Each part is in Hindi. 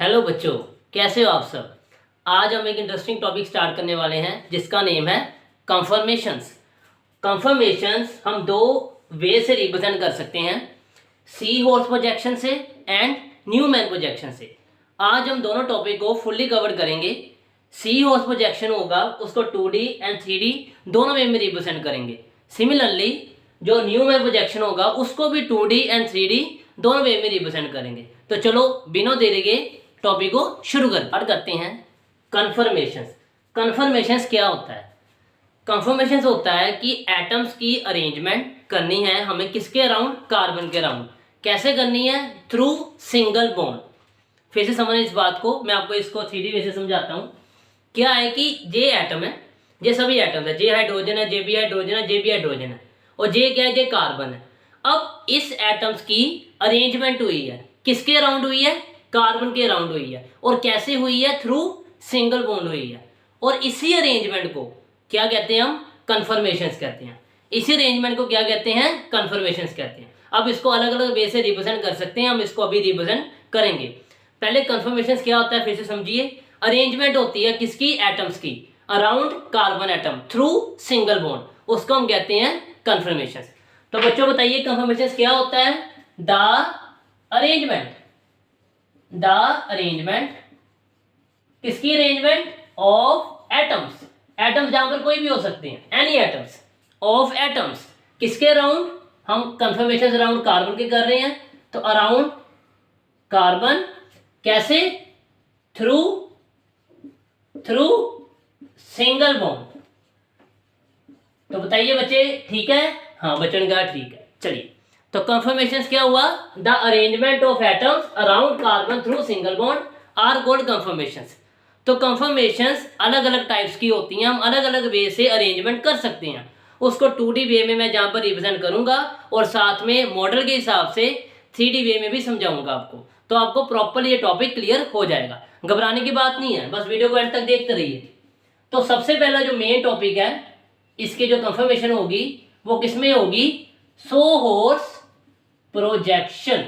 हेलो बच्चों, कैसे हो आप सब। आज हम एक इंटरेस्टिंग टॉपिक स्टार्ट करने वाले हैं जिसका नेम है कंफर्मेशंस। कंफर्मेशंस हम दो वे से रिप्रेजेंट कर सकते हैं, सी हॉर्स प्रोजेक्शन से एंड न्यूमैन प्रोजेक्शन से। आज हम दोनों टॉपिक को फुल्ली कवर करेंगे। सी हॉर्स प्रोजेक्शन होगा उसको 2D एंड 3D दोनों वे में रिप्रेजेंट करेंगे। सिमिलरली जो न्यूमैन प्रोजेक्शन होगा उसको भी 2D एंड 3D दोनों वे में रिप्रेजेंट करेंगे। तो चलो बिना देरी के टॉपिक को शुरू करते हैं। कन्फर्मेशंस। कन्फर्मेशंस क्या होता है? कन्फर्मेशंस होता है कि एटम्स की अरेंजमेंट करनी है हमें किसके अराउंड? कार्बन के अराउंड। कैसे करनी है? Through single bond. फिर से समझ इस बात को, मैं आपको इसको 3D वे से समझाता हूँ। क्या है कि जे एटम है, ये सभी एटम है, जे हाइड्रोजन है, जे बी हाइड्रोजन है, जे बी हाइड्रोजन है, और जे क्या है? जे कार्बन है। अब इस एटम्स की अरेंजमेंट हुई है किसके अराउंड हुई है? कार्बन के अराउंड हुई है। और कैसे हुई है? थ्रू सिंगल बॉन्ड हुई है। और इसी अरेंजमेंट को क्या कहते हैं? हम कन्फर्मेशंस कहते हैं। इसी अरेंजमेंट को क्या कहते हैं? कन्फर्मेशंस कहते हैं। अब इसको अलग अलग वे से रिप्रेजेंट कर सकते हैं, हम इसको अभी रिप्रेजेंट करेंगे। पहले कन्फर्मेशंस क्या होता है फिर से समझिए। अरेंजमेंट होती है किसकी? एटम्स की around carbon atom through single bond, उसको हम कहते हैं कन्फर्मेशंस। तो बच्चों बताइए कन्फर्मेशंस क्या होता है? द अरेंजमेंट किसकी? Arrangement of atoms. एटम्स जहां पर कोई भी हो सकते हैं, एनी एटम्स ऑफ एटम्स किसके अराउंड? हम कन्फर्मेशन अराउंड कार्बन के कर रहे हैं, तो अराउंड कार्बन। कैसे? Through single bond. तो बताइए बच्चे, ठीक है? हाँ, बच्चों ने कहा ठीक है। चलिए, तो कंफर्मेशंस क्या हुआ? The arrangement of atoms around carbon through single bond are called conformations. तो कंफर्मेशंस अलग अलग टाइप्स की होती हैं, हम अलग अलग वे से अरेंजमेंट कर सकते हैं। उसको 2D वे में मैं जहाँ पर रिप्रेजेंट करूंगा और साथ में मॉडल के हिसाब से 3D वे में भी समझाऊंगा आपको, तो आपको प्रॉपर ये टॉपिक क्लियर हो जाएगा। घबराने की बात नहीं है, बस वीडियो को एंड तक देखते रहिए। तो सबसे पहला जो मेन टॉपिक है, इसके जो कंफर्मेशन होगी वो किसमें होगी? सो हॉर्स प्रोजेक्शन।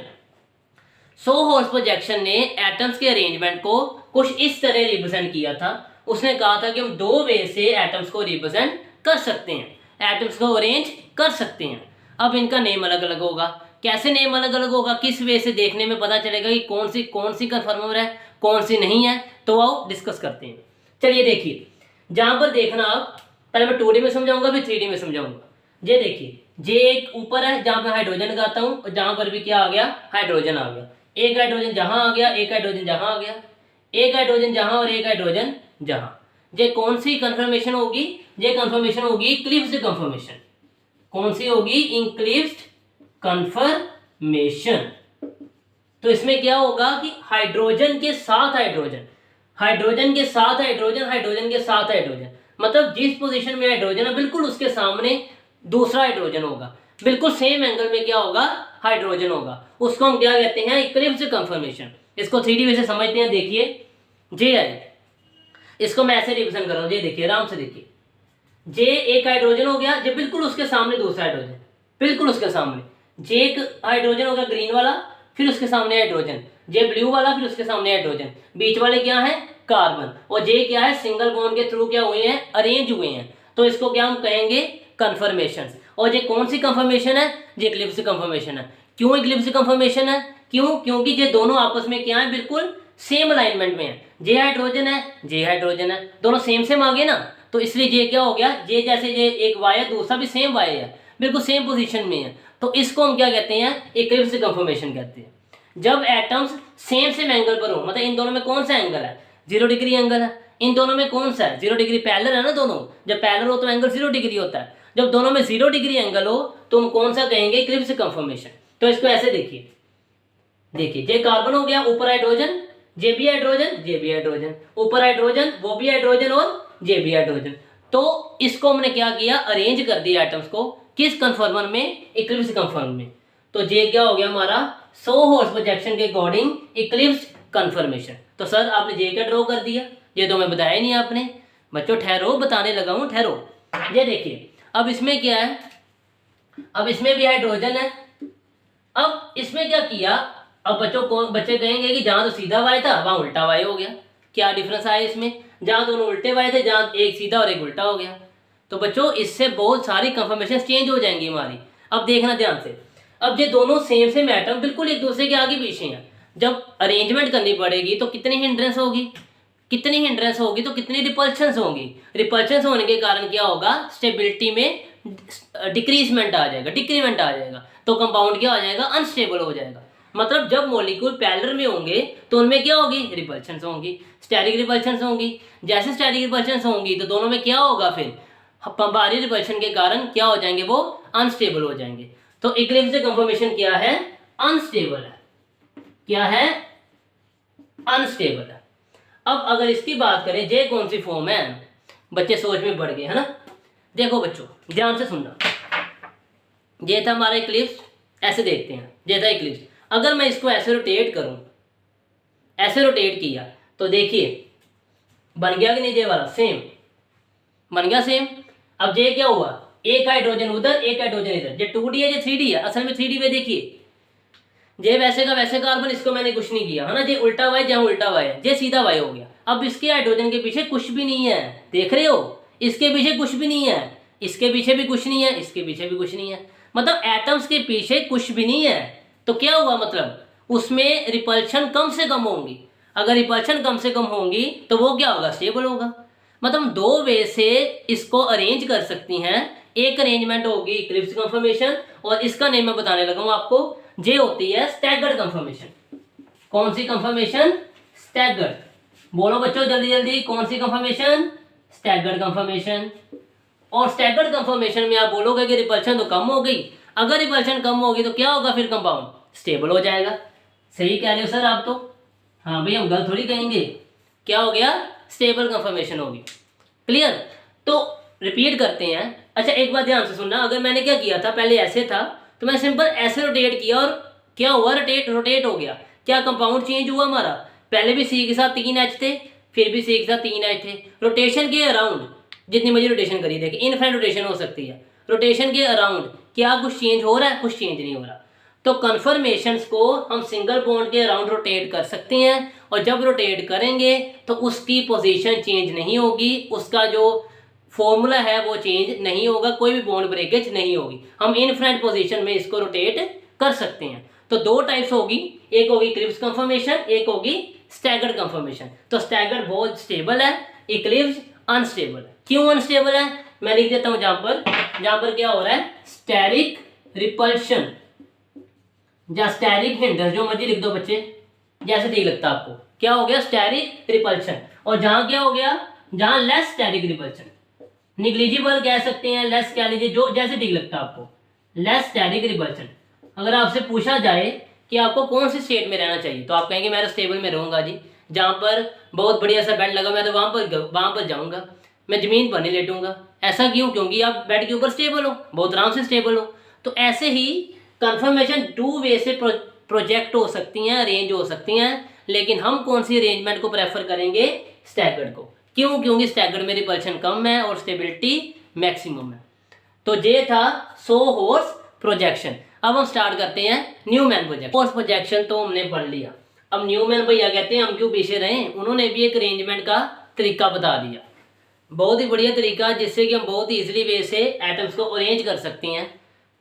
सो हॉर्स प्रोजेक्शन ने एटम्स के अरेंजमेंट को कुछ इस तरह रिप्रेजेंट किया था। उसने कहा था कि हम दो वे से एटम्स को रिप्रेजेंट कर सकते हैं, एटम्स को अरेंज कर सकते हैं। अब इनका नेम अलग अलग होगा। कैसे नेम अलग अलग होगा? किस वे से देखने में पता चलेगा कि कौन सी कंफर्मर है, कौन सी नहीं है? तो आओ डिस्कस करते हैं। चलिए देखिए, जहां पर देखना आप, पहले मैं 2D में समझाऊंगा फिर 3D में समझाऊंगा। ये देखिए, जे एक ऊपर है जहां पर हाइड्रोजन लगाता हूं, और जहां पर भी क्या आ गया? हाइड्रोजन आ गया। एक हाइड्रोजन जहां आ गया, एक हाइड्रोजन जहां आ गया, एक हाइड्रोजन जहां और एक हाइड्रोजन जहां। ये कौन सी कंफर्मेशन होगी? ये कंफर्मेशन होगी इक्लिप्स्ड कंफर्मेशन। कौन सी होगी? Eclipsed confirmation. तो इसमें क्या होगा कि हाइड्रोजन के साथ हाइड्रोजन, हाइड्रोजन के साथ हाइड्रोजन, हाइड्रोजन के साथ हाइड्रोजन, मतलब जिस पोजीशन में हाइड्रोजन है बिल्कुल उसके सामने दूसरा हाइड्रोजन होगा, बिल्कुल सेम एंगल में क्या होगा? हाइड्रोजन होगा। उसको हम क्या कहते हैं? Eclipsed confirmation. इसको 3D वे से समझते हैं। देखिए, जे है, इसको मैं ऐसे रिप्रेजेंट कर रहा हूं। ये देखिए, आराम से देखिए, जे एक हाइड्रोजन हो गया, जो बिल्कुल उसके सामने दूसरा हाइड्रोजन, बिल्कुल उसके सामने। जे एक हाइड्रोजन हो गया ग्रीन वाला, फिर उसके सामने हाइड्रोजन। जे ब्लू वाला, फिर उसके सामने हाइड्रोजन। बीच वाले क्या है? कार्बन। और जे क्या है? सिंगल बॉन्ड के थ्रू क्या हुए हैं? अरेंज हुए हैं। तो इसको क्या हम कहेंगे? कंफर्मेशन। और ये कौन सी कंफर्मेशन है? ये इक्लिप्स कंफर्मेशन है। क्यों इक्लिप्स कंफर्मेशन है? क्यों? क्योंकि ये दोनों आपस में क्या है? बिल्कुल सेम अलाइनमेंट में है। जे हाइड्रोजन है, जे हाइड्रोजन है, दोनों सेम सेम आ गए ना, तो इसलिए ये क्या हो गया? ये जैसे ये एक वाई है, दूसरा भी सेम वाई है, बिल्कुल सेम पोजीशन में है। तो इसको हम क्या कहते हैं? इक्लिप्स कंफर्मेशन कहते हैं। जब एटम्स सेम सेम एंगल पर हो, मतलब इन दोनों में कौन सा एंगल है? 0 डिग्री एंगल है। इन दोनों में कौन सा है? 0 डिग्री। पैरेलल है ना दोनों। जब पैरेलल हो तो एंगल 0 डिग्री होता है। जब दोनों में 0 डिग्री एंगल हो तो हम कौन सा कहेंगे? Eclipse confirmation. तो इसको ऐसे देखिए, देखिए, ये कार्बन हो गया, ऊपर हाइड्रोजन, जे बी हाइड्रोजन, जे बी हाइड्रोजन, ऊपर हाइड्रोजन, वो भी हाइड्रोजन और जे बी हाइड्रोजन। तो इसको हमने क्या किया? अरेंज कर दिया एटम्स को। किस कंफर्मर में? इक्लिप्स कंफर्मर में। तो ये क्या हो गया हमारा? सो हॉर्स प्रोजेक्शन के अकॉर्डिंग इक्लिप्स कंफर्मेशन। तो सर आपने जे क्या ड्रॉ कर दिया? ये तो मैं बताया नहीं आपने। बच्चों ठहरो, बताने लगा हूं, ठहरो। ये देखिए, अब इसमें क्या है? अब इसमें भी हाइड्रोजन है। अब इसमें क्या किया? अब बच्चे कहेंगे कि जहाँ तो सीधा वाई था वहाँ उल्टा वाई हो गया, क्या डिफरेंस आया इसमें? जहाँ दोनों उल्टे वाई थे, जहाँ एक सीधा और एक उल्टा हो गया। तो बच्चों इससे बहुत सारी कंफर्मेशन चेंज हो जाएंगी हमारी। अब देखना ध्यान से, अब ये दोनों सेम एटम बिल्कुल एक दूसरे के आगे पीछे हैं, जब अरेंजमेंट करनी पड़ेगी तो कितनी हिंड्रेंस होगी, कितनी हिंड्रेंस होगी तो कितनी रिपल्शंस होंगी। रिपल्शंस होने के कारण क्या होगा, स्टेबिलिटी में डिक्रीजमेंट आ जाएगा, डिक्रीमेंट आ जाएगा, तो कंपाउंड क्या हो जाएगा, अनस्टेबल हो जाएगा। मतलब जब मॉलिक्यूल पैरेलल में होंगे तो उनमें क्या होगी, रिपल्शंस होंगी, स्टेरिक रिपल्शंस होंगी। जैसे स्टेरिक रिपल्शंस होंगी तो दोनों में क्या होगा, फिर बाहरी रिपल्शन के कारण क्या हो जाएंगे, वो अनस्टेबल हो जाएंगे। तो इक्लिप्स से कंफर्मेशन क्या है, अनस्टेबल है। क्या है, अनस्टेबल है। अब अगर इसकी बात करें, जे कौन सी फॉर्म है, बच्चे सोच में पड़ गए है ना। देखो बच्चों ध्यान से सुनना, ये था हमारा इक्लिप्स, ऐसे देखते हैं, ये था इक्लिप्स। अगर मैं इसको ऐसे रोटेट करूं, ऐसे रोटेट किया तो देखिए बन गया कि नहीं, जे वाला सेम बन गया, सेम। अब जे क्या हुआ, एक हाइड्रोजन उधर एक हाइड्रोजन इधर, ये 2D है ये 3D है। असल में 3D में देखिए, जे वैसे का वैसे कार्बन, इसको मैंने कुछ नहीं किया है ना, जे उल्टा वाई जहाँ उल्टा वाई है, जे सीधा वाई हो गया। अब इसके हाइड्रोजन के पीछे कुछ भी नहीं है, देख रहे हो, इसके पीछे कुछ भी नहीं है, इसके पीछे भी कुछ नहीं है, इसके पीछे भी कुछ नहीं है, मतलब एटम्स के पीछे कुछ भी नहीं है। तो क्या हुआ, मतलब उसमें रिपल्शन कम से कम होंगी। अगर रिपल्शन कम से कम होंगी तो वो क्या होगा, स्टेबल होगा। मतलब हम दो वे से इसको अरेंज कर सकती हैं। एक अरेंजमेंट होगी इक्लिप्स कंफर्मेशन, और इसका नेम मैं बताने लगा हूं आपको, जे होती है स्टैगर्ड कंफर्मेशन। कौन सी कंफर्मेशन, स्टैगर्ड। बोलो बच्चों जल्दी जल्दी, कौन सी कंफर्मेशन, स्टैगर्ड कंफर्मेशन। और स्टैगर्ड कंफर्मेशन में आप बोलोगे कि रिपल्शन तो कम हो गई, अगर रिपल्शन कम होगी तो क्या होगा, फिर कंपाउंड स्टेबल हो जाएगा। सही कह रहे हो सर आप तो, हाँ भाई हम गलत थोड़ी कहेंगे। क्या हो गया, स्टेबल कंफर्मेशन होगी। क्लियर। तो रिपीट करते हैं। अच्छा एक बात ध्यान से सुनना, अगर मैंने क्या किया था, पहले ऐसे था तो मैं सिंपल ऐसे रोटेट किया और क्या हुआ, रोटेट हो गया, क्या कंपाउंड चेंज हुआ हमारा। पहले भी सी के साथ 3 H थे, फिर भी सी के साथ 3 H थे। रोटेशन के अराउंड जितनी मर्जी रोटेशन करिए, देखिए इनफाइनाइट रोटेशन हो सकती है, रोटेशन के अराउंड क्या कुछ चेंज हो रहा है, कुछ चेंज नहीं हो रहा। तो कन्फर्मेशंस को हम सिंगल बॉन्ड के अराउंड रोटेट कर सकते हैं, और जब रोटेट करेंगे तो उसकी पोजीशन चेंज नहीं होगी, उसका जो फॉर्मूला है वो चेंज नहीं होगा, कोई भी बॉन्ड ब्रेकेज नहीं होगी। हम इनफिनिट पोजीशन में इसको रोटेट कर सकते हैं। तो दो टाइप्स होगी, एक होगी इक्लिप्स कंफर्मेशन, एक होगी स्टैगर्ड कंफर्मेशन। तो स्टैगर्ड बहुत स्टेबल है, इक्लिप्स अनस्टेबल है। क्यों अनस्टेबल है, मैं लिख देता हूं जहां पर क्या हो रहा है, स्टेरिक रिपल्शन या स्टेरिक हिंड्रेंस, जो मर्जी लिख दो बच्चे, जैसे ठीक लगता है आपको। क्या हो गया, स्टेरिक रिपल्शन। और जहां क्या हो गया, जहां लेस स्टेरिक रिपल्शन, निग्लिजिबल कह सकते हैं, लेस कह लीजिए, जो जैसे ठीक लगता है आपको, लेस स्टेरिक रिपल्शन। अगर आपसे पूछा जाए कि आपको कौन सी स्टेट में रहना चाहिए, तो आप कहेंगे मैं तो स्टेबल में रहूंगा जी, जहां पर बहुत बढ़िया सा बेड लगा, मैं तो वहां पर जाऊंगा, मैं जमीन पर नहीं लेटूंगा। ऐसा क्यों, क्योंकि आप बेड के ऊपर स्टेबल हो, बहुत आराम से स्टेबल हो। तो ऐसे ही कंफर्मेशन 2 वे से प्रोजेक्ट हो सकती हैं, अरेंज हो सकती हैं, लेकिन हम कौन सी अरेंजमेंट को प्रेफर करेंगे, स्टैगर्ड को। क्यों, क्योंकि स्टैगर्ड में रिपल्शन कम है और स्टेबिलिटी मैक्सिमम है। तो ये था सो हॉर्स प्रोजेक्शन। अब हम स्टार्ट करते हैं न्यूमैन प्रोजेक्शन। हॉर्स प्रोजेक्शन तो हमने पढ़ लिया। अब न्यूमैन भैया कहते हैं हम क्यों पीछे रहे, उन्होंने भी एक अरेंजमेंट का तरीका बता दिया, बहुत ही बढ़िया तरीका, जिससे कि हम बहुत ही इजीली वे से एटम्स को अरेंज कर सकते हैं।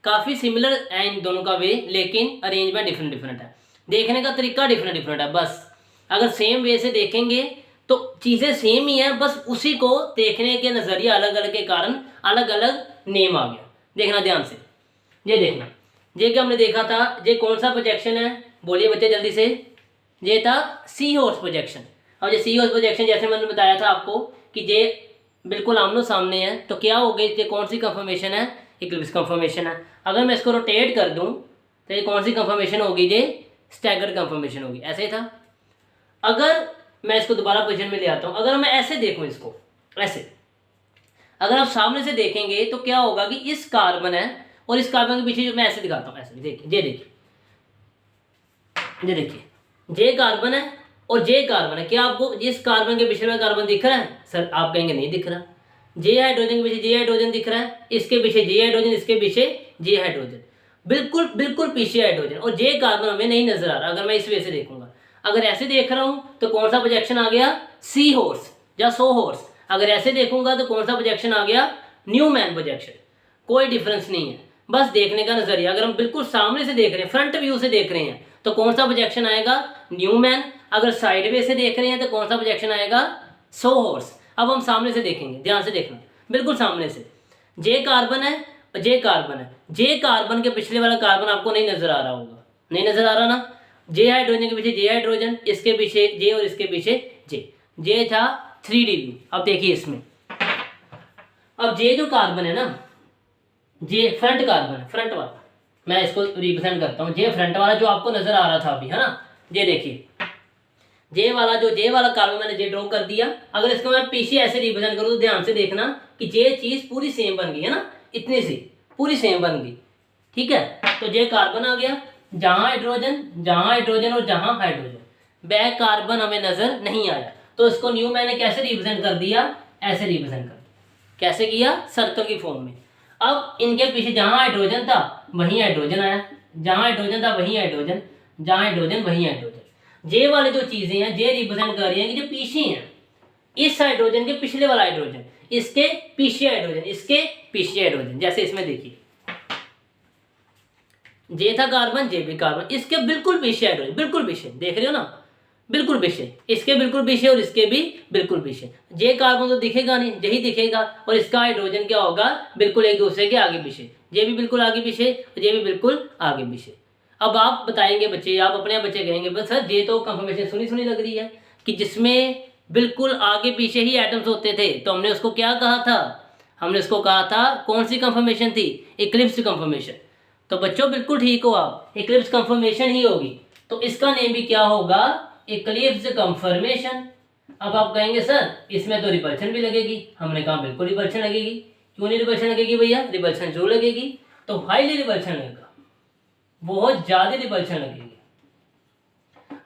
काफ़ी सिमिलर है इन दोनों का वे, लेकिन अरेंजमेंट डिफरेंट है, देखने का तरीका डिफरेंट है। बस अगर सेम वे से देखेंगे तो चीज़ें सेम ही हैं, बस उसी को देखने के नज़रिया अलग अलग के कारण अलग अलग नेम आ गया। देखना ध्यान से, ये देखना, ये क्या हमने देखा था, ये कौन सा प्रोजेक्शन है, बोलिए बच्चे जल्दी से, ये था सी हॉर्स प्रोजेक्शन। और ये सी हॉर्स प्रोजेक्शन जैसे मैंने बताया था आपको कि ये बिल्कुल आमनो सामने है, तो क्या हो गई, ये कौन सी कंफर्मेशन है, इक्लिप्स कंफर्मेशन है। अगर मैं इसको रोटेट कर दूं तो ये कौन सी कंफर्मेशन होगी, ये स्टैगर्ड कंफर्मेशन होगी। ऐसे ही था। अगर मैं इसको दोबारा पोजीशन में ले आता हूं, अगर मैं ऐसे देखूं इसको, ऐसे अगर आप सामने से देखेंगे तो क्या होगा कि इस कार्बन है और इस कार्बन के पीछे जो मैं ऐसे दिखाता हूं, ऐसे देखिए, ये देखिए, ये देखिए, जे कार्बन है और जे कार्बन है। क्या आपको इस कार्बन के पीछे में कार्बन दिख रहा है, सर आप कहेंगे नहीं दिख रहा। जे हाइड्रोजन के पीछे जे हाइड्रोजन दिख रहा है, इसके पीछे जे हाइड्रोजन, इसके पीछे जे हाइड्रोजन। बिल्कुल बिल्कुल पीछे हाइड्रोजन, और जे कार्बन हमें नहीं नजर आ रहा। अगर मैं इस वे से देखूंगा, अगर ऐसे देख रहा हूं तो कौन सा प्रोजेक्शन आ गया, सी हॉर्स या सो हॉर्स। अगर ऐसे देखूंगा तो कौन सा प्रोजेक्शन आ गया, न्यूमैन प्रोजेक्शन। कोई डिफरेंस नहीं है, बस देखने का नजरिया। अगर हम बिल्कुल सामने से देख रहे हैं, फ्रंट व्यू से देख रहे हैं, तो कौन सा प्रोजेक्शन आएगा, न्यूमैन। अगर साइड वे से देख रहे हैं तो कौन सा प्रोजेक्शन आएगा, सो हॉर्स। अब हम सामने से देखेंगे, ध्यान से देखना, बिल्कुल सामने से। जे कार्बन है, जे कार्बन है, जे कार्बन के पिछले वाला कार्बन आपको नहीं नजर आ रहा होगा, नहीं नजर आ रहा ना। जे हाइड्रोजन के पीछे जे हाइड्रोजन, इसके पीछे जे और इसके पीछे जे था 3D व्यू। अब देखिए इसमें, अब जे जो कार्बन है ना, जे फ्रंट कार्बन है, फ्रंट वाला, मैं इसको रिप्रेजेंट करता हूँ। जे फ्रंट वाला जो आपको नजर आ रहा था अभी, है ना, ये देखिए जे वाला, जो जे वाला कार्बन मैंने जे ड्रॉ कर दिया। अगर इसको मैं पीछे ऐसे रिप्रेजेंट करूँ तो ध्यान से देखना कि जे चीज पूरी सेम बन गई है ना, इतनी सी पूरी सेम बन गई, ठीक है। तो जे कार्बन आ गया, जहां हाइड्रोजन और जहां हाइड्रोजन, बैक कार्बन हमें नजर नहीं आया। तो इसको न्यू मैंने कैसे रिप्रेजेंट कर दिया, ऐसे रिप्रेजेंट कर दिया। कैसे किया, सर्कल की फॉर्म में। अब इनके पीछे जहां हाइड्रोजन था वहीं हाइड्रोजन आया, जहां हाइड्रोजन था वहीं हाइड्रोजन, जहां हाइड्रोजन वहीं हाइड्रोजन। जे वाली जो चीजें हैं, जे रिप्रेजेंट कर रही हैं कि जो पीछे हैं, इस हाइड्रोजन के पिछले वाला हाइड्रोजन, इसके पीछे हाइड्रोजन, इसके पीछे हाइड्रोजन। जैसे इसमें देखिए, जे था कार्बन, जे भी कार्बन, इसके बिल्कुल पीछे हाइड्रोजन, बिल्कुल पीछे, देख रहे हो ना, बिल्कुल पीछे, इसके बिल्कुल पीछे और इसके भी बिल्कुल पीछे। जे कार्बन तो दिखेगा नहीं, यही दिखेगा, और इसका हाइड्रोजन क्या होगा, बिल्कुल एक दूसरे के आगे पीछे। जे भी बिल्कुल आगे पीछे, जे भी बिल्कुल आगे पीछे। अब आप बताएंगे बच्चे, आप अपने बच्चे कहेंगे बस सर जे तो कंफर्मेशन सुनी सुनी लग रही है कि जिसमें बिल्कुल आगे पीछे ही एटम्स होते थे, तो हमने उसको क्या कहा था, हमने उसको कहा था, कौन सी कंफर्मेशन थी, इक्लिप्स कंफर्मेशन। तो बच्चों बिल्कुल ठीक हो आप, इक्लिप्स कंफर्मेशन ही होगी। तो इसका नेम भी क्या होगा, इक्लिप्स कंफर्मेशन। अब आप कहेंगे सर इसमें तो रिपल्शन भी लगेगी। हमने कहा बिल्कुल रिपल्शन लगेगी। क्यों नहीं रिपल्शन लगेगी भैया, रिपल्शन जरूर लगेगी। तो हाईली रिपल्शन लगेगा, बहुत ज्यादा रिपल्शन लगेगी।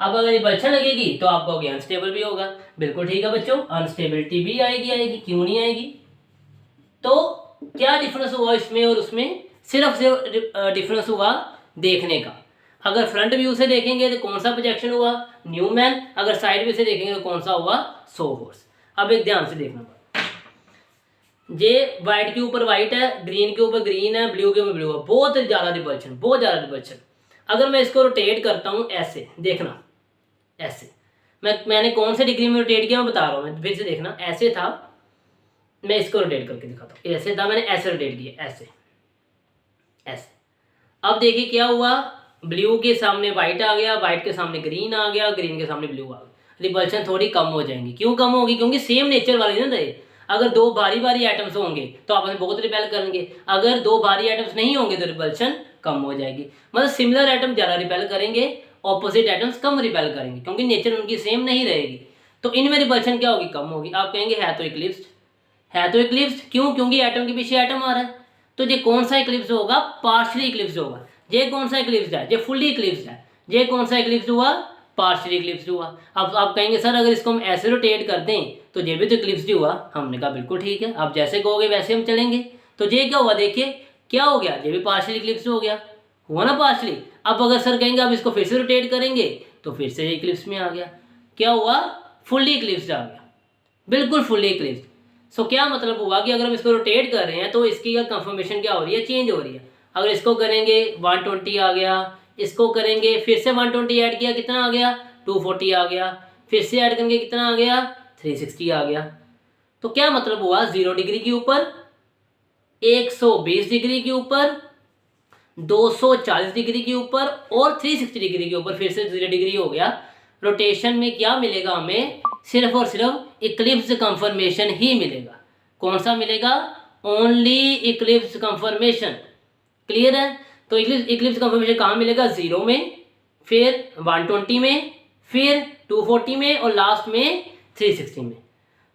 अब अगर रिपल्शन लगेगी तो आप कहोगे अनस्टेबल भी होगा। बिल्कुल ठीक है बच्चों, अनस्टेबिलिटी भी आएगी, क्यों नहीं आएगी। तो क्या डिफरेंस हुआ इसमें और उसमें, सिर्फ डिफरेंस हुआ देखने का। अगर फ्रंट व्यू से देखेंगे तो कौन सा प्रोजेक्शन हुआ, न्यूमैन। अगर साइड व्यू से देखेंगे तो कौन सा हुआ, सो हॉर्स। अब एक ध्यान से देखना, जे व्हाइट के ऊपर व्हाइट है, ग्रीन के ऊपर ग्रीन है, ब्लू के ऊपर ब्लू है, बहुत ज्यादा रिपल्शन, बहुत ज्यादा रिपल्शन। अगर मैं इसको रोटेट करता हूं ऐसे, देखना ऐसे, मैंने कौन से डिग्री में रोटेट किया मैं बता रहा हूं, मैं फिर से देखना। ऐसे था, मैं इसको रोटेट करके दिखाता हूं, ऐसे था, मैंने ऐसे रोटेट किया, ऐसे ऐसे। अब देखिए क्या हुआ, ब्लू के सामने व्हाइट आ गया, व्हाइट के सामने ग्रीन आ गया, ग्रीन के सामने ब्लू आ गया। रिपल्शन थोड़ी कम हो जाएंगी। क्यों कम होगी, क्योंकि सेम नेचर वाले ना रहे। अगर दो भारी भारी एटम्स होंगे तो आपस में बहुत रिपेल करेंगे, अगर दो भारी एटम्स नहीं होंगे तो रिपल्शन कम हो जाएगी। मतलब सिमिलर एटम ज्यादा रिपेल करेंगे, ऑपोजिट एटम्स कम रिपेल करेंगे, क्योंकि नेचर उनकी सेम नहीं रहेगी। तो इनमें रिपल्शन क्या होगी, कम होगी। आप कहेंगे है तो इक्लिप्स्ड, है तो इक्लिप्स्ड, क्यों, क्योंकि एटम के पीछे एटम आ रहा है। तो ये कौन सा इक्लिप्स होगा, पार्शियली इक्लिप्स होगा। ये कौन सा इक्लिप्स है, ये फुल्ली इक्लिप्स है। ये कौन सा इक्लिप्स हुआ, पार्शियली इक्लिप्स हुआ। अब आप कहेंगे सर अगर इसको हम ऐसे रोटेट कर दें तो ये भी तो इक्लिप्स हुआ। हमने कहा बिल्कुल ठीक है, आप जैसे कहोगे वैसे हम चलेंगे। तो ये क्या हुआ, देखिए क्या हो गया, ये भी पार्शियली इक्लिप्स हो गया, हुआ ना पार्शियली। अब अगर सर कहेंगे अब इसको फिर से रोटेट करेंगे तो फिर से इक्लिप्स में आ गया। क्या हुआ, फुल्ली इक्लिप्स आ गया, बिल्कुल फुल्ली इक्लिप्स। सो क्या मतलब हुआ कि अगर हम इसको रोटेट कर रहे हैं तो इसकी कंफर्मेशन क्या हो रही है, चेंज हो रही है। अगर इसको करेंगे 120 आ गया, इसको करेंगे फिर से 120 ऐड किया, कितना आ गया, 240 आ गया, फिर से ऐड करेंगे कितना आ गया, 360 आ गया। तो क्या मतलब हुआ, 0 डिग्री के ऊपर, 120 डिग्री के ऊपर, 240 डिग्री के ऊपर और 360 डिग्री के ऊपर फिर से 0 डिग्री हो गया। रोटेशन में क्या मिलेगा हमें, सिर्फ और सिर्फ इक्लिप्स कंफर्मेशन ही मिलेगा। कौन सा मिलेगा, ओनली इक्लिप्स कंफर्मेशन। क्लियर है। तो इक्लिप्स कंफर्मेशन कहाँ मिलेगा, 0 में, फिर 120 में, फिर 240 में और लास्ट में 360 में।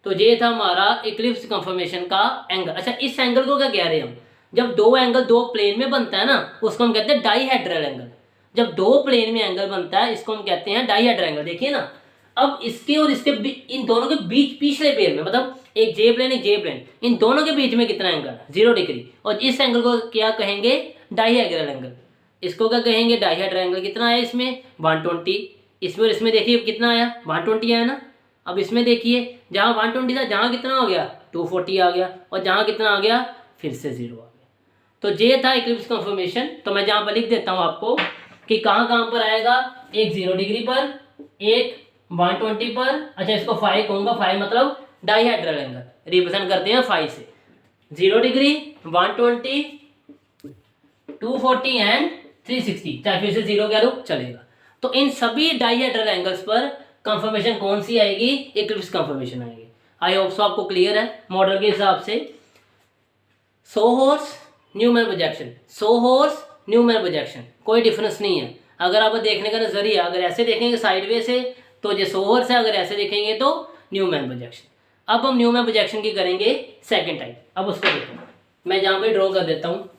तो ये था हमारा इक्लिप्स कंफर्मेशन का एंगल। अच्छा इस एंगल को क्या कह रहे हैं हम, जब दो एंगल दो प्लेन में बनता है ना, उसको हम कहते हैं डाईहेड्रल एंगल। जब दो प्लेन में एंगल बनता है इसको हम कहते हैं डाईहेड्रल एंगल। देखिए ना, अब इसके और इसके इन दोनों के बीच पिछले प्लेन में, मतलब एक जे प्लेन एक जे प्लेन, इन दोनों के बीच में कितना एंगल, 0 डिग्री। और इस एंगल को क्या कहेंगे, डाईहेड्रल एंगल। इसको क्या कहेंगे, डाईहेड्रल एंगल कितना आया इसमें 120, इसमें और इसमें देखिए कितना आया 120 आया ना। अब इसमें देखिए जहाँ 120 था, जहाँ कितना हो गया 240 आ गया, और जहाँ कितना आ गया फिर से 0 आ गया। तो ये था इक्लिप्स कंफर्मेशन। तो मैं जहाँ पर लिख देता हूँ आपको कि कहाँ कहाँ पर आएगा, एक 0 डिग्री पर, एक 120 पर। अच्छा इसको फाई कहूँगा, फाई मतलब डाईहेड्रल एंगल, रिप्रेजेंट करते हैं फाई से। 0 डिग्री, 120, 240 एंड 360, चाहे फिर से 0 कह लो चलेगा। तो इन सभी डाईहेड्रल एंगल्स पर कंफर्मेशन कौन सी आएगी, इक्लिप्स कंफर्मेशन आएगी। आई होप सो आपको क्लियर है मॉडल के हिसाब से। Sawhorse Newman projection, sawhorse Newman projection, कोई डिफरेंस नहीं है। अगर आप देखने का नजरिया अगर ऐसे देखेंगे साइडवे से तो ये सोहर्स है, अगर ऐसे देखेंगे तो न्यूमैन प्रोजेक्शन। अब हम न्यूमैन प्रोजेक्शन की करेंगे सेकंड टाइप। अब उसको देखो, मैं जहाँ पे ड्रॉ कर देता हूँ।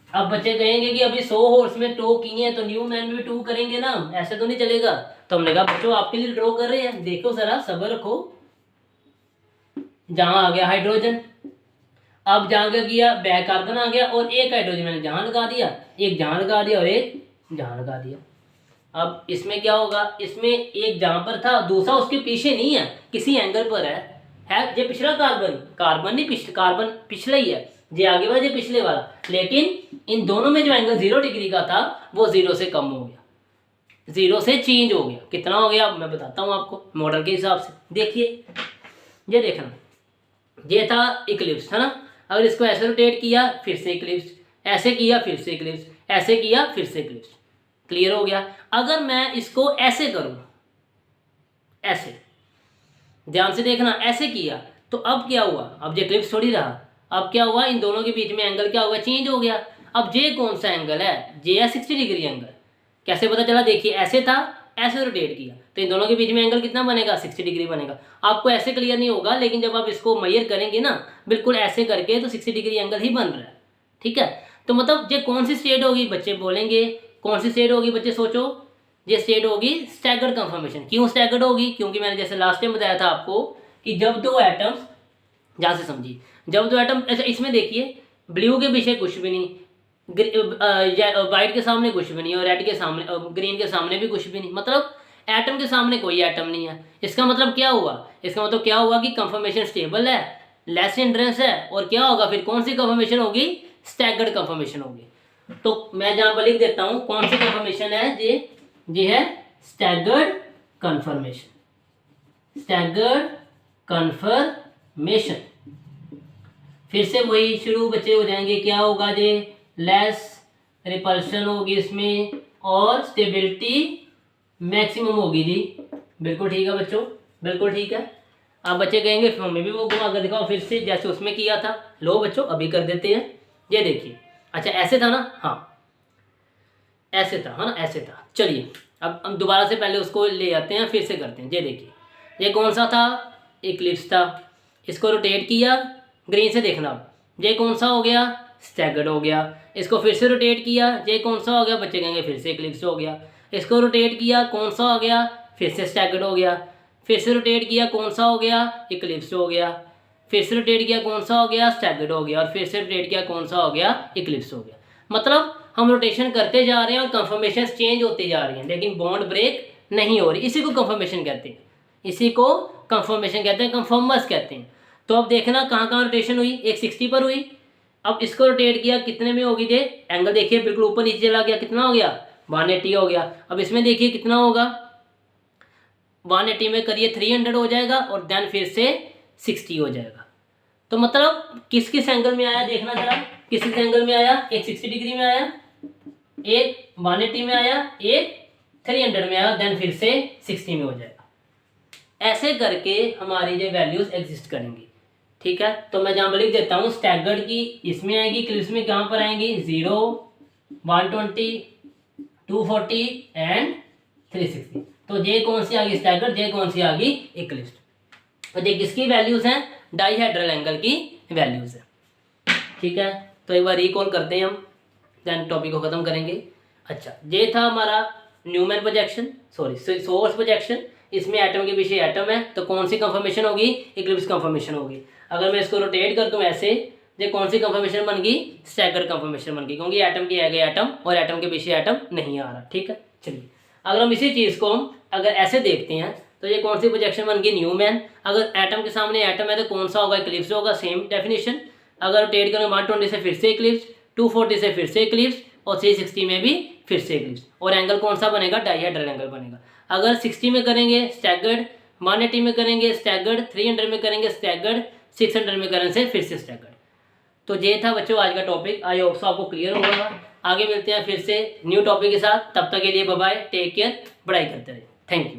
अब बच्चे कहेंगे कि अभी 100 हॉर्स में टो किए हैं तो न्यूमैन में 2 करेंगे ना, ऐसे तो नहीं चलेगा। तो हमने कहा बच्चों आपके लिए ड्रॉ कर रहे हैं, देखो जरा सब्र रखो। जहां आ गया हाइड्रोजन, अब जहां क्या किया बैक कार्बन आ गया, और एक हाइड्रोजन मैंने जहां लगा दिया, एक जहां लगा दिया और एक जहां लगा दिया। अब इसमें क्या होगा, इसमें एक जहां पर था दूसरा उसके पीछे नहीं है, किसी एंगल पर है ये पिछला कार्बन, कार्बन नहीं पिछला, कार्बन पिछला ही है, ये आगे वाला ये पिछले वाला, लेकिन इन दोनों में जो एंगल 0 डिग्री का था वो 0 से कम हो गया, 0 से चेंज हो गया। कितना हो गया मैं बताता हूँ आपको मॉडल के हिसाब से। देखिए ये देखना, ये था इक्लिप्स है ना। अगर इसको ऐसे रोटेट किया फिर से इक्लिप्स, ऐसे किया फिर से इक्लिप्स, ऐसे किया फिर से इक्लिप्स। क्लियर हो गया। अगर मैं इसको ऐसे करूं, ऐसे ध्यान से देखना, ऐसे किया तो अब क्या हुआ, अब ये इक्लिप्स थोड़ी रहा, अब क्या हुआ इन दोनों के बीच में एंगल क्या होगा, चेंज हो गया। अब ये कौन सा एंगल है, ये है 60 डिग्री एंगल। कैसे पता चला, देखिए ऐसे था, ऐसे रोटेट किया तो इन दोनों के बीच में एंगल कितना बनेगा 60 डिग्री बनेगा। आपको ऐसे क्लियर नहीं होगा, लेकिन जब आप इसको मेजर करेंगे ना बिल्कुल ऐसे करके तो 60 डिग्री एंगल ही बन रहा है। ठीक है, तो मतलब ये कौन सी स्टेट होगी, बच्चे बोलेंगे कौन सी स्टेट होगी, बच्चे सोचो। ये स्टेट होगी स्टैगर्ड कंफर्मेशन। क्यों स्टैगर्ड होगी, क्योंकि मैंने जैसे लास्ट टाइम बताया था आपको कि जब दो एटम्स, जहाँ से समझिए, जब दो एटम ऐसा, इसमें देखिए ब्लू के पीछे कुछ भी नहीं, वाइट के सामने कुछ भी नहीं, और रेड के सामने, ग्रीन के सामने भी कुछ भी नहीं, मतलब एटम के सामने कोई एटम नहीं है। इसका मतलब क्या हुआ, इसका मतलब क्या हुआ कि कंफर्मेशन स्टेबल है, लेस हिंड्रेंस है, और क्या होगा फिर कौन सी कंफर्मेशन होगी, स्टैगर्ड कंफर्मेशन होगी। तो मैं जहां पर लिख देता हूं कौन सी कंफर्मेशन है, ये है स्टैगर्ड कंफर्मेशन, स्टैगर्ड कंफर्मेशन। फिर से वही शुरू बच्चे हो जाएंगे, क्या होगा जी, लेस रिपल्शन होगी इसमें और स्टेबिलिटी मैक्सिमम होगी जी। बिल्कुल ठीक है बच्चों, बिल्कुल ठीक है। अब बच्चे कहेंगे फिर हमें भी वो घुमा कर दिखाओ फिर से जैसे उसमें किया था। लो बच्चों अभी कर देते हैं। ये देखिए, अच्छा ऐसे था ना, हाँ ऐसे था, है ना ऐसे था। चलिए अब हम दोबारा से पहले उसको ले आते हैं, फिर से करते हैं। ये देखिए, ये कौन सा था, इक्लिप्स था, इसको रोटेट किया, ग्रीन से देखना, ये कौन सा हो गया, स्टैगर्ड हो गया। इसको फिर से रोटेट किया, ये कौन सा हो गया, बच्चे कहेंगे फिर से इक्लिप्स हो गया। इसको रोटेट किया, कौन सा हो गया, फिर से स्टैगर्ड हो गया। फिर से रोटेट किया, कौन सा हो गया, इक्लिप्स हो गया। फिर से रोटेट किया, कौन सा हो गया, स्टैगर्ड हो गया। और फिर से रोटेट किया, कौन सा हो गया, इक्लिप्स हो गया। मतलब हम रोटेशन करते जा रहे हैं और कंफर्मेशन चेंज होती जा रही हैं, लेकिन बॉन्ड ब्रेक नहीं हो रही। इसी को कंफर्मेशन कहते हैं, इसी को कंफर्मेशन कहते हैं, कंफर्मर्स कहते हैं। तो अब देखना कहाँ कहाँ रोटेशन हुई, एक 60 पर हुई। अब इसको रोटेट किया, कितने में होगी ये, एंगल देखिए बिल्कुल ऊपर नीचे चला गया, कितना हो गया 180 हो गया। अब इसमें देखिए कितना होगा, 180 में करिए 300 हो जाएगा, और देन फिर से 60 हो जाएगा। तो मतलब किस किस एंगल में आया देखना जरा, किस किस एंगल में आया, एक 60 डिग्री में आया, एक 180 में आया, एक 300 में आया, देन फिर से 60 में हो जाएगा। ऐसे करके हमारी ये वैल्यूज एग्जिस्ट करेंगी। ठीक है, तो मैं जहाँ पर लिख देता हूँ स्टैगर्ड की इसमें आएगी, इक्लिप्स में कहाँ पर आएंगी, 0, 120, 240 एंड 360। तो ये कौन सी आ गई स्टैगर्ड, ये कौन सी आ गई इक्लिप्स। और ये किसकी वैल्यूज हैं, डाईहेड्रल एंगल की वैल्यूज है। ठीक है, तो एक बार रिकॉल करते हैं हम, देन टॉपिक को खत्म करेंगे। अच्छा, ये था हमारा Newman projection, sorry sawhorse projection. इसमें एटम के पीछे एटम है, तो कौन सी कंफर्मेशन होगी, इक्लिप्स कंफर्मेशन होगी। अगर मैं इसको रोटेट कर दूं ऐसे, ये कौन सी कंफर्मेशन बन गई, स्टैगर्ड कंफर्मेशन बन गई, क्योंकि एटम के आगे एटम और एटम के पीछे एटम नहीं आ रहा। ठीक है, चलिए अगर हम इसी चीज़ को हम अगर ऐसे देखते हैं तो ये कौन सी प्रोजेक्शन बन गई, न्यूमैन। अगर एटम के सामने एटम है तो कौन सा होगा, इक्लिप्स होगा, सेम डेफिनेशन। अगर रोटेट करें 120 से फिर से इक्लिप्स, 240 से फिर से इक्लिप्स और 360 में भी फिर से इक्लिप्स। और एंगल कौन सा बनेगा, डाइहेड्रल एंगल बनेगा। अगर 60 में करेंगे स्टैगर्ड, 180 में करेंगे स्टैगर्ड, 300 में करेंगे स्टैगर्ड, 600 में करेंगे फिर से स्टैगर्ड। तो ये था बच्चों आज का टॉपिक। आई होप सो आपको क्लियर होगा। आगे मिलते हैं फिर से न्यू टॉपिक के साथ, तब तक के लिए बाय बाय, टेक केयर, पढ़ाई करते रहिए। Thank you.